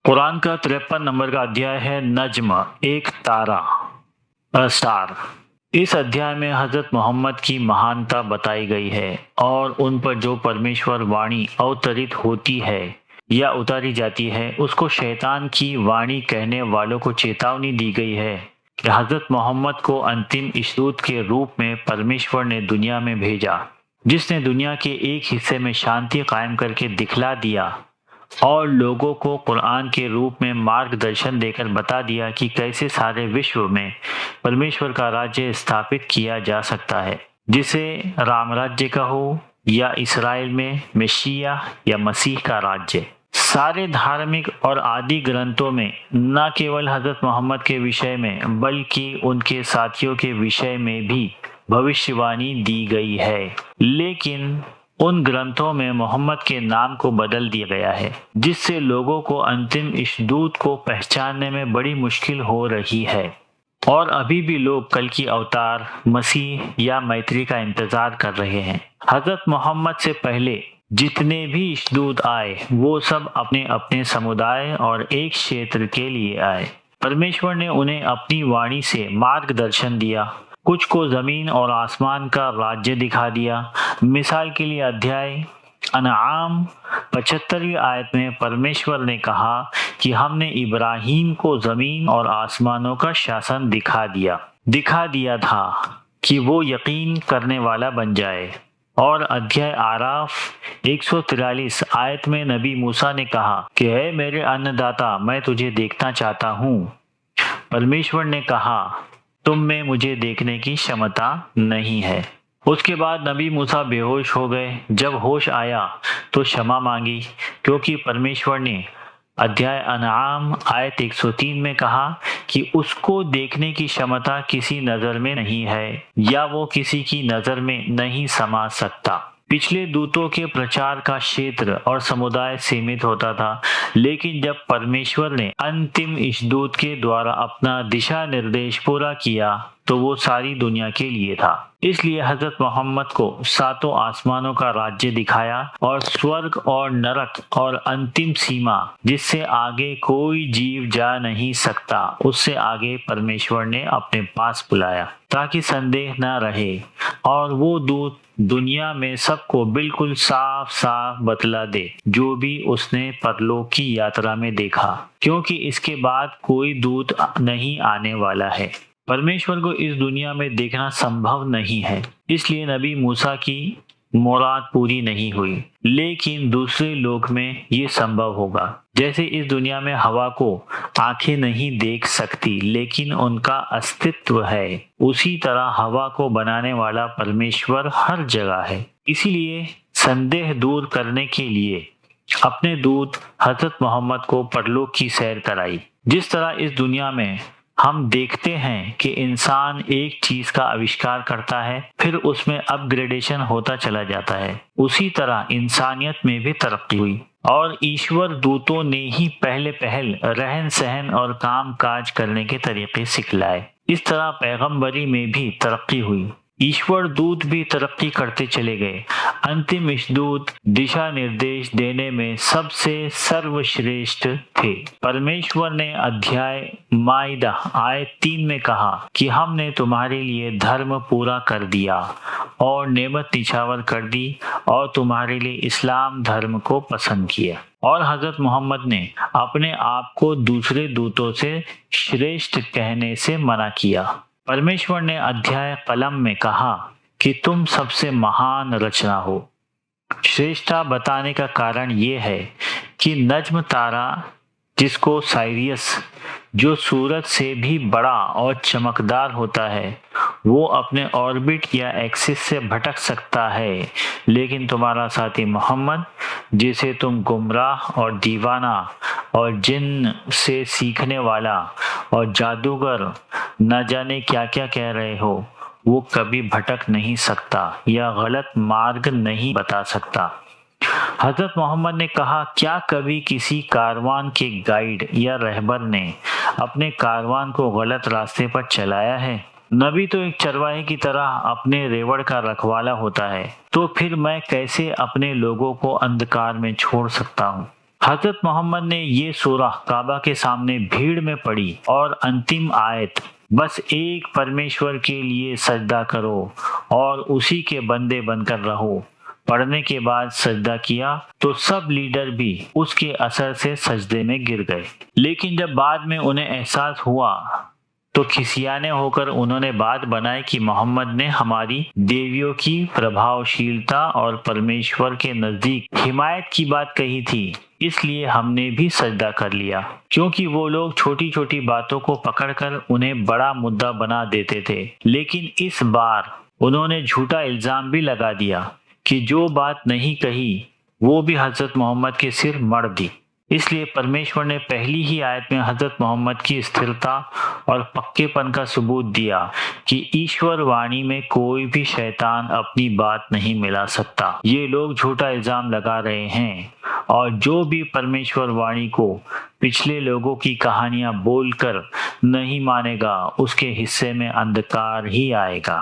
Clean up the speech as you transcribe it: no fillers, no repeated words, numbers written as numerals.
कुरान का 53 नंबर का अध्याय है नज्म, एक तारा, अ स्टार। इस अध्याय में हजरत मोहम्मद की महानता बताई गई है और उन पर जो परमेश्वर वाणी अवतरित होती है या उतारी जाती है उसको शैतान की वाणी कहने वालों को चेतावनी दी गई है कि हजरत मोहम्मद को अंतिम इशदूत के रूप में परमेश्वर ने दुनिया में भेजा, जिसने दुनिया के एक हिस्से में शांति कायम करके दिखला दिया और लोगों को कुरान के रूप में मार्गदर्शन देकर बता दिया कि कैसे सारे विश्व में परमेश्वर का राज्य स्थापित किया जा सकता है, जिसे राम राज्य का हो या इसराइल में मसीहा या मसीह का राज्य। सारे धार्मिक और आदि ग्रंथों में न केवल हजरत मोहम्मद के विषय में बल्कि उनके साथियों के विषय में भी भविष्यवाणी दी गई है, लेकिन उन ग्रंथों में मोहम्मद के नाम को बदल दिया गया है, जिससे लोगों को अंतिम इशदूत को पहचानने में बड़ी मुश्किल हो रही है। और अभी भी लोग कल की अवतार मसीह या मैत्री का इंतजार कर रहे हैं। हजरत मोहम्मद से पहले जितने भी इशदूत आए वो सब अपने अपने समुदाय और एक क्षेत्र के लिए आए। परमेश्वर ने उन्हें अपनी वाणी से मार्गदर्शन दिया, कुछ को जमीन और आसमान का राज्य दिखा दिया। मिसाल के लिए अध्याय अनआम 75वीं आयत में परमेश्वर ने कहा कि हमने इब्राहिम को जमीन और आसमानों का शासन दिखा दिया था कि वो यकीन करने वाला बन जाए। और अध्याय आराफ 143 आयत में नबी मूसा ने कहा कि हे मेरे अन्नदाता, मैं तुझे देखना चाहता हूँ। परमेश्वर ने कहा तुम में मुझे देखने की क्षमता नहीं है। उसके बाद नबी मूसा बेहोश हो गए। जब होश आया तो क्षमा मांगी, क्योंकि परमेश्वर ने अध्याय अनआम आयत 103 में कहा कि उसको देखने की क्षमता किसी नजर में नहीं है या वो किसी की नजर में नहीं समा सकता। पिछले दूतों के प्रचार का क्षेत्र और समुदाय सीमित होता था, लेकिन जब परमेश्वर ने अंतिम इशदूत के द्वारा अपना दिशा निर्देश पूरा किया तो वो सारी दुनिया के लिए था। इसलिए हजरत मोहम्मद को सातों आसमानों का राज्य दिखाया और स्वर्ग और नरक और अंतिम सीमा जिससे आगे कोई जीव जा नहीं सकता, उससे आगे परमेश्वर ने अपने पास बुलाया ताकि संदेह न रहे और वो दूत दुनिया में सबको बिल्कुल साफ साफ बतला दे जो भी उसने परलोक की यात्रा में देखा, क्योंकि इसके बाद कोई दूत नहीं आने वाला है। परमेश्वर को इस दुनिया में देखना संभव नहीं है, इसलिए नबी मूसा की मुराद पूरी नहीं हुई, लेकिन दूसरे लोक में ये संभव होगा। जैसे इस दुनिया में हवा को आंखें नहीं देख सकती लेकिन उनका अस्तित्व है, उसी तरह हवा को बनाने वाला परमेश्वर हर जगह है। इसीलिए संदेह दूर करने के लिए अपने दूत हजरत मोहम्मद को परलोक की सैर कराई। जिस तरह इस दुनिया में हम देखते हैं कि इंसान एक चीज का आविष्कार करता है फिर उसमें अपग्रेडेशन होता चला जाता है, उसी तरह इंसानियत में भी तरक्की हुई और ईश्वर दूतों ने ही पहले रहन सहन और काम काज करने के तरीके सिखलाए। इस तरह पैगंबरी में भी तरक्की हुई, ईश्वर दूत भी तरक्की करते चले गए। अंतिम इशदूत दिशा निर्देश देने में सबसे सर्वश्रेष्ठ थे। परमेश्वर ने अध्याय माइदा आयत 3 में कहा कि हमने तुम्हारे लिए धर्म पूरा कर दिया और नेमत निछावर कर दी और तुम्हारे लिए इस्लाम धर्म को पसंद किया। और हजरत मोहम्मद ने अपने आप को दूसरे दूतों से श्रेष्ठ कहने से मना किया। परमेश्वर ने अध्याय कलम में कहा कि तुम सबसे महान रचना हो। श्रेष्ठता बताने का कारण ये है कि नज्म तारा, जिसको साइरियस, जो सूरज से भी बड़ा और चमकदार होता है, वो अपने ऑर्बिट या एक्सिस से भटक सकता है, लेकिन तुम्हारा साथी मोहम्मद, जिसे तुम गुमराह और दीवाना और जिन से सीखने वाला और जादूगर न जाने क्या क्या कह रहे हो, वो कभी भटक नहीं सकता या गलत मार्ग नहीं बता सकता। हजरत मोहम्मद ने कहा, क्या कभी किसी कारवान के गाइड या रहबर ने अपने कारवान को गलत रास्ते पर चलाया है? नबी तो एक चरवाहे की तरह अपने रेवड़ का रखवाला होता है, तो फिर मैं कैसे अपने लोगों को अंधकार में छोड़ सकता हूँ? हजरत मोहम्मद ने ये सूरह काबा के सामने भीड़ में पढ़ी और अंतिम आयत, बस एक परमेश्वर के लिए सजदा करो और उसी के बंदे बनकर रहो, पढ़ने के बाद सजदा किया तो सब लीडर भी उसके असर से सजदे में गिर गए। लेकिन जब बाद में उन्हें एहसास हुआ तो खिसियाने होकर उन्होंने बात बनाई कि मोहम्मद ने हमारी देवियों की प्रभावशीलता और परमेश्वर के नजदीक हिमायत की बात कही थी, इसलिए हमने भी सजदा कर लिया। क्योंकि वो लोग छोटी छोटी बातों को पकड़कर उन्हें बड़ा मुद्दा बना देते थे। लेकिन इस बार उन्होंने झूठा इल्जाम भी लगा दिया कि जो बात नहीं कही वो भी हजरत मोहम्मद के सिर मढ़ दी। इसलिए परमेश्वर ने पहली ही आयत में हजरत मोहम्मद की स्थिरता और पक्केपन का सबूत दिया कि ईश्वर वाणी में कोई भी शैतान अपनी बात नहीं मिला सकता। ये लोग झूठा इल्जाम लगा रहे हैं और जो भी परमेश्वर वाणी को पिछले लोगों की कहानियां बोलकर नहीं मानेगा उसके हिस्से में अंधकार ही आएगा।